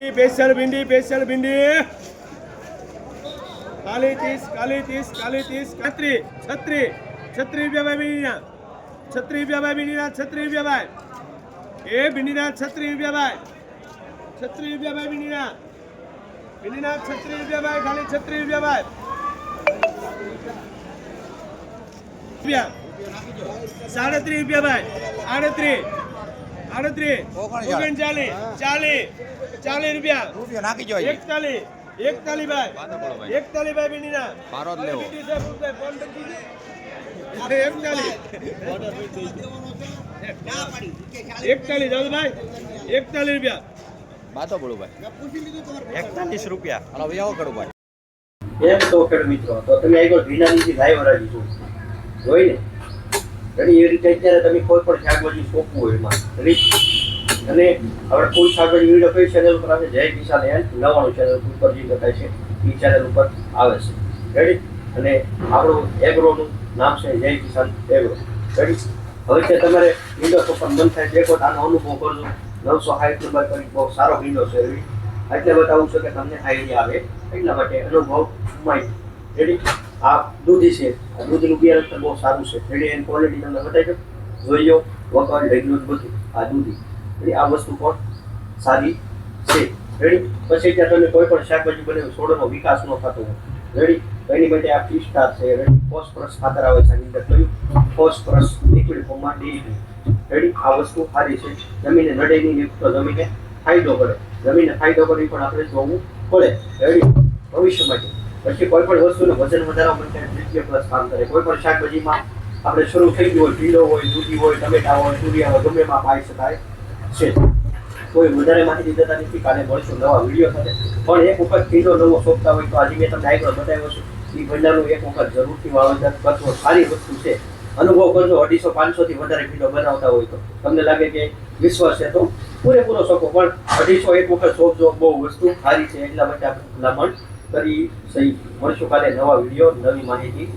special भिंडी काली तीस छत्री रुपया भाई भिंडीना छत्री रुपया भाई भिंडीना छत्री रुपया भाई ए भिंडीना छत्री रुपया भाई भिंडीना छत्री रुपया भाई खाली छत्री रुपया भाई ₹37 रुपया भाई 38 40 रुपया 41 भाई भिंडीना 41 જાવ ભાઈ 41 રૂપિયા બાતો બોલો ભાઈ 41 રૂપિયા હાલો ભાઈ આવો કરો ભાઈ એમ તો ખેડૂત મિત્રો તો તમે આગળ ભીનાની લાઈવ હરાજી છો જોઈ ને ઘણી એ રીતે અત્યારે તમે કોઈ પણ શાકભાજી સોંપવું હોય એમાં અને આપણે કોઈ શાકભાજી વિડીયો કઈ ચેનલ ઉપર આવે જય કિસાન એન્ડ નવાનું ચેનલ ઉપર જે બતાય છે એ ચેનલ ઉપર આવે છે રેડી અને આપણું એગ્રોનું નામ છે જય કિસાન એગ્રો રેડી હવે કે તમારે વિડીયો સોંપવાનું મન થાય જે કોઈ આનો અનુભવ કરજો 960 નંબર કરી બહુ સારો વિડીયો છે એટલે બતાવું છું કે તમને આઈડિયા આવે એટલા માટે અનુભવ માહિતી રેડી આ દૂધી છે આ દૂધનું બિયારણ બહુ સારું છે રેડી એની ક્વોલિટી તમને બતાવી જોઈ લો વકવાડ રેગ્યુલર બધું આ દૂધી એટલે આ વસ્તુ પણ સારી છે રેડી પછી ત્યાં તમે કોઈ પણ શાકભાજી બનાવ્યું છોડનો વિકાસ ન થતો હોય રેડી એની માટે આ ફિસ્ટાર છે રેડી ફોસ્ફરસ ખાતર આવે છે આની અંદર કયું ફોસ્ફરસ લિક્વિડ ફોર્મમાં ડીઈ રેડી આ વસ્તુ સારી છે જમીને નડે નહીં તો જમીને ફાયદો કરે જમીને ફાયદો કરે પણ આપણે જોવું પડે રેડી ભવિષ્ય માટે પછી કોઈ પણ વસ્તુને વજન વધારવા માટે દ્વિતીય પ્લસ કામ કરે કોઈ પણ શાકભાજીમાં આપણે શરૂ થઈ ગયું હોય ભીંડો હોય દૂધી હોય ટમેટા હોય તુરિયા હોય ગમે એમાં પાઈ શકાય છે કોઈ વધારે માહિતી દેતા નથી કાલે મળશું નવા વિડીયો સાથે પણ એક વખત ભીંડો નવો સોંપતા હોય તો આજે મેં તમને આગળ બતાવ્યો છે એ ભંડારનું એક વખત જરૂરથી વાવેતર કરવો સારી વસ્તુ છે અનુભવ કરજો 250-500 થી વધારે ભીંડો બનાવતા હોય તો તમને લાગે કે વિશ્વાસ છે તો પૂરેપૂરો શકો પણ 250 એક વખત સોંપજો બહુ વસ્તુ સારી છે એટલા માટે આપણે ભલામણ કરી સહી મળશું કાલે નવા વિડીયો નવી માહિતી